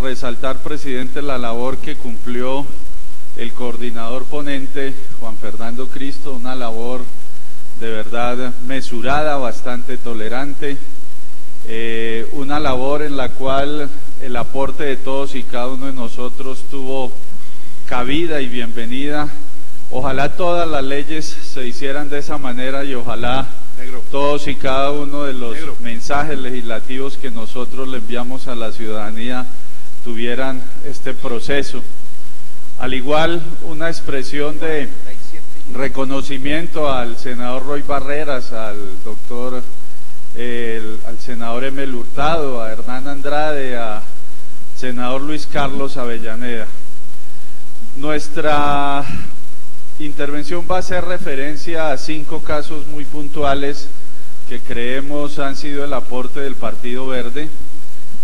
resaltar, presidente, la labor que cumplió el coordinador ponente, Juan Fernando Cristo, una labor de verdad mesurada, bastante tolerante, una labor en la cual el aporte de todos y cada uno de nosotros tuvo cabida y bienvenida. Ojalá todas las leyes se hicieran de esa manera y ojalá todos y cada uno de los mensajes legislativos que nosotros le enviamos a la ciudadanía tuvieran este proceso. Al igual, una expresión de reconocimiento al senador Roy Barreras, al doctor, al senador Emel Hurtado, a Hernán Andrade, al senador Luis Carlos Avellaneda. Nuestra intervención va a hacer referencia a 5 casos muy puntuales que creemos han sido el aporte del Partido Verde,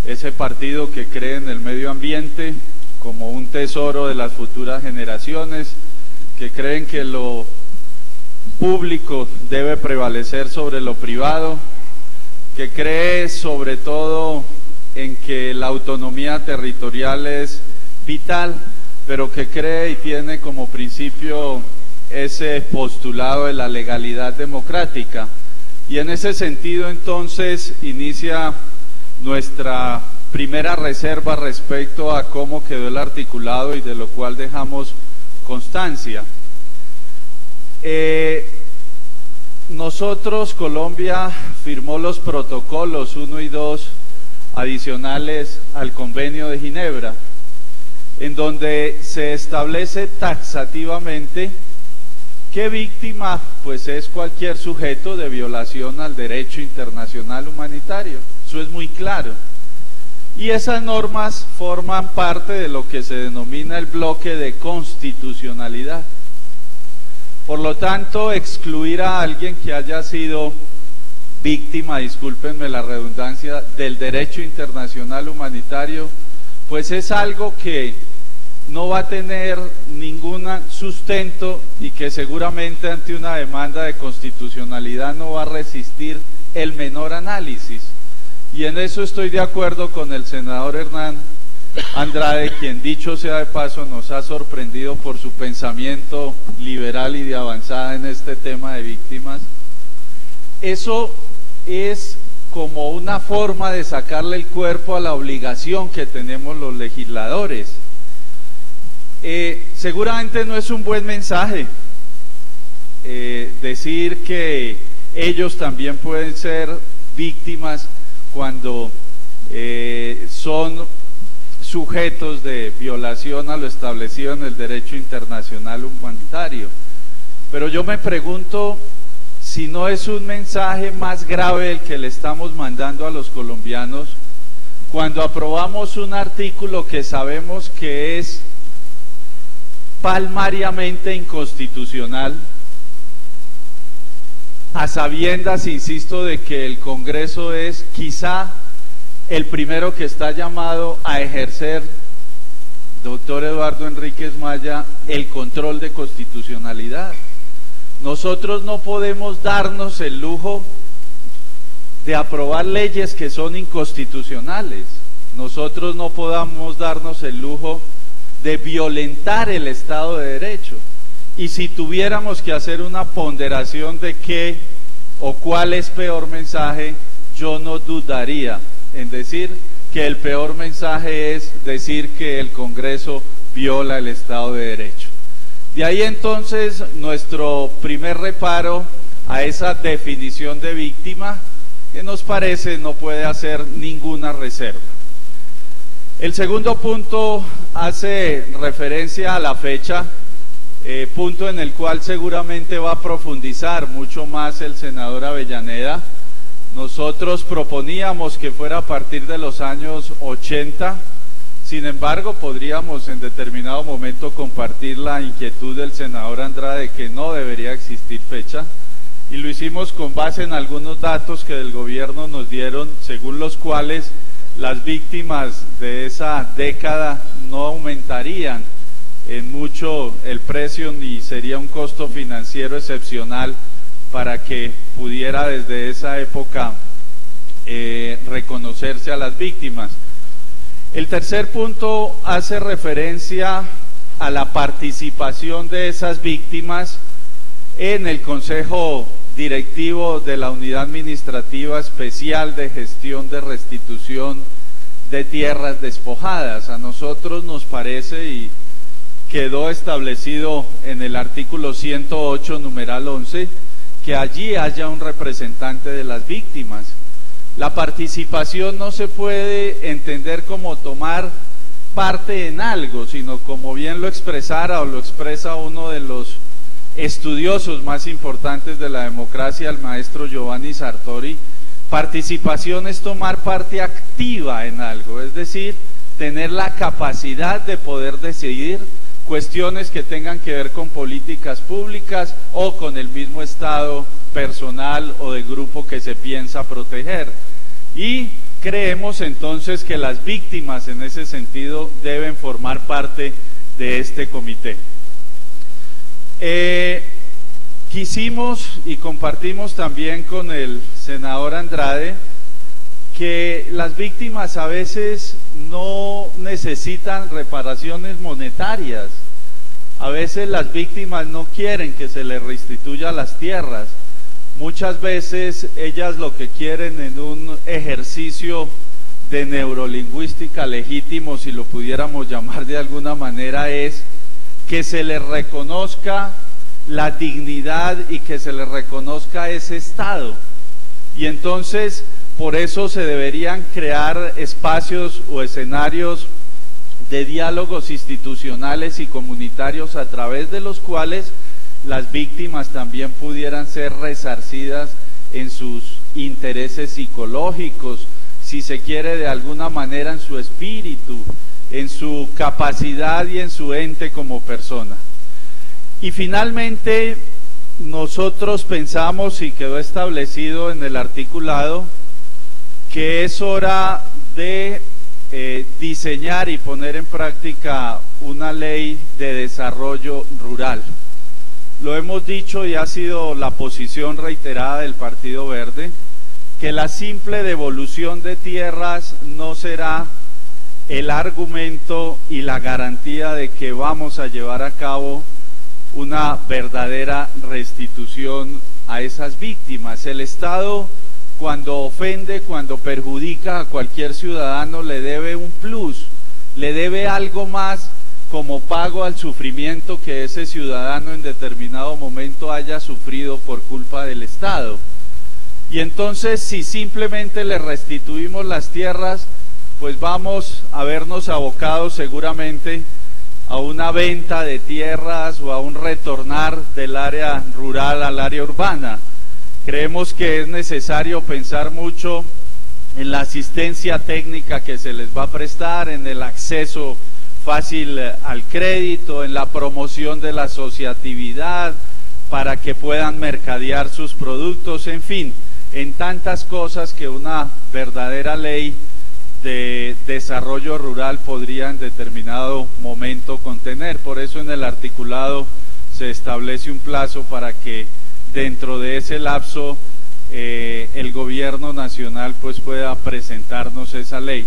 ese partido que cree en el medio ambiente como un tesoro de las futuras generaciones, que creen que lo público debe prevalecer sobre lo privado, que cree sobre todo en que la autonomía territorial es vital, pero que cree y tiene como principio ese postulado de la legalidad democrática. Y en ese sentido entonces inicia nuestra primera reserva respecto a cómo quedó el articulado y de lo cual dejamos constancia. Nosotros, Colombia, firmó los protocolos 1 y 2 adicionales al Convenio de Ginebra, en donde se establece taxativamente que víctima pues es cualquier sujeto de violación al derecho internacional humanitario. Eso es muy claro. Y esas normas forman parte de lo que se denomina el bloque de constitucionalidad. Por lo tanto, excluir a alguien que haya sido víctima, discúlpenme la redundancia, del derecho internacional humanitario, pues es algo que no va a tener ningún sustento y que seguramente ante una demanda de constitucionalidad no va a resistir el menor análisis. Y en eso estoy de acuerdo con el senador Hernán Andrade, quien, dicho sea de paso, nos ha sorprendido por su pensamiento liberal y de avanzada en este tema de víctimas. Eso es como una forma de sacarle el cuerpo a la obligación que tenemos los legisladores. Seguramente no es un buen mensaje decir que ellos también pueden ser víctimas cuando son sujetos de violación a lo establecido en el derecho internacional humanitario. Pero yo me pregunto si no es un mensaje más grave el que le estamos mandando a los colombianos cuando aprobamos un artículo que sabemos que es palmariamente inconstitucional, a sabiendas, insisto, de que el Congreso es quizá el primero que está llamado a ejercer, doctor Eduardo Enríquez Maya, el control de constitucionalidad. Nosotros no podemos darnos el lujo de aprobar leyes que son inconstitucionales. Nosotros no podamos darnos el lujo de violentar el Estado de Derecho. Y si tuviéramos que hacer una ponderación de qué o cuál es peor mensaje, yo no dudaría en decir que el peor mensaje es decir que el Congreso viola el Estado de Derecho. De ahí entonces nuestro primer reparo a esa definición de víctima, que nos parece no puede hacer ninguna reserva. El segundo punto hace referencia a la fecha, punto en el cual seguramente va a profundizar mucho más el senador Avellaneda. Nosotros proponíamos que fuera a partir de los años 80, sin embargo podríamos en determinado momento compartir la inquietud del senador Andrade de que no debería existir fecha, y lo hicimos con base en algunos datos que del gobierno nos dieron, según los cuales las víctimas de esa década no aumentarían en mucho el precio ni sería un costo financiero excepcional para que pudiera desde esa época reconocerse a las víctimas. El tercer punto hace referencia a la participación de esas víctimas en el Consejo Directivo de la Unidad Administrativa Especial de Gestión de Restitución de Tierras Despojadas. A nosotros nos parece, y quedó establecido en el artículo 108, numeral 11, que allí haya un representante de las víctimas. La participación no se puede entender como tomar parte en algo, sino como bien lo expresara o lo expresa uno de los estudiosos más importantes de la democracia, el maestro Giovanni Sartori. Participación es tomar parte activa en algo, es decir, tener la capacidad de poder decidir cuestiones que tengan que ver con políticas públicas o con el mismo Estado personal o de grupo que se piensa proteger. Y creemos entonces que las víctimas en ese sentido deben formar parte de este comité. Quisimos y compartimos también con el senador Andrade que las víctimas a veces no necesitan reparaciones monetarias. A veces las víctimas no quieren que se les restituya las tierras. Muchas veces ellas lo que quieren en un ejercicio de neurolingüística legítimo, si lo pudiéramos llamar de alguna manera, es que se les reconozca la dignidad y que se les reconozca ese estado. Y entonces por eso se deberían crear espacios o escenarios de diálogos institucionales y comunitarios a través de los cuales las víctimas también pudieran ser resarcidas en sus intereses psicológicos, si se quiere de alguna manera en su espíritu, en su capacidad y en su ente como persona. Y finalmente nosotros pensamos, y quedó establecido en el articulado, que es hora de diseñar y poner en práctica una ley de desarrollo rural. Lo hemos dicho y ha sido la posición reiterada del Partido Verde, que la simple devolución de tierras no será el argumento y la garantía de que vamos a llevar a cabo una verdadera restitución a esas víctimas. El Estado, cuando ofende, cuando perjudica a cualquier ciudadano, le debe un plus, le debe algo más como pago al sufrimiento que ese ciudadano en determinado momento haya sufrido por culpa del Estado. Y entonces, si simplemente le restituimos las tierras, pues vamos a vernos abocados seguramente a una venta de tierras o a un retornar del área rural al área urbana. Creemos que es necesario pensar mucho en la asistencia técnica que se les va a prestar, en el acceso fácil al crédito, en la promoción de la asociatividad para que puedan mercadear sus productos, en fin, en tantas cosas que una verdadera ley de desarrollo rural podría en determinado momento contener. Por eso en el articulado se establece un plazo para que dentro de ese lapso el gobierno nacional pues pueda presentarnos esa ley.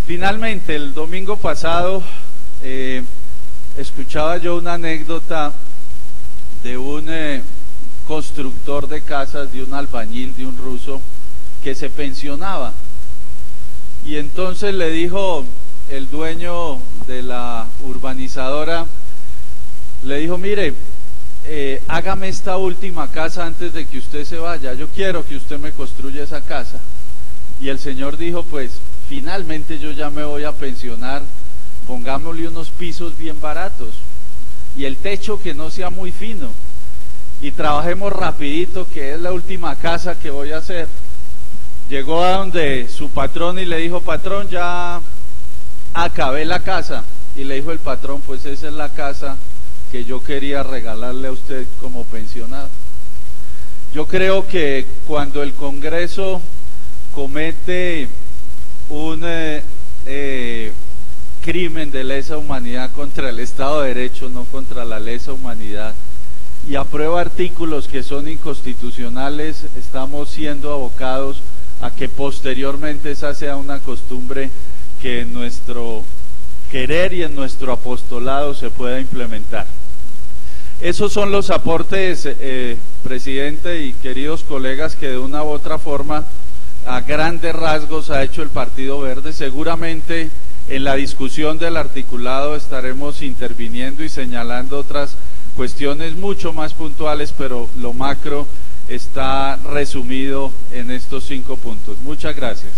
Finalmente, el domingo pasado escuchaba yo una anécdota de un constructor de casas, de un albañil, de un ruso que se pensionaba, y entonces le dijo el dueño de la urbanizadora, le dijo: mire, hágame esta última casa antes de que usted se vaya, yo quiero que usted me construya esa casa. Y el señor dijo: pues finalmente yo ya me voy a pensionar, pongámosle unos pisos bien baratos y el techo que no sea muy fino y trabajemos rapidito, que es la última casa que voy a hacer. Llegó a donde su patrón y le dijo: patrón, ya acabé la casa. Y le dijo el patrón: pues esa es la casa que yo quería regalarle a usted como pensionado. Yo creo que cuando el Congreso comete un crimen de lesa humanidad contra el Estado de Derecho, no contra la lesa humanidad, y aprueba artículos que son inconstitucionales, estamos siendo abocados a que posteriormente esa sea una costumbre que en nuestro querer y en nuestro apostolado se pueda implementar. Esos son los aportes, presidente y queridos colegas, que de una u otra forma, a grandes rasgos, ha hecho el Partido Verde. Seguramente en la discusión del articulado estaremos interviniendo y señalando otras cuestiones mucho más puntuales, pero lo macro está resumido en estos 5 puntos. Muchas gracias.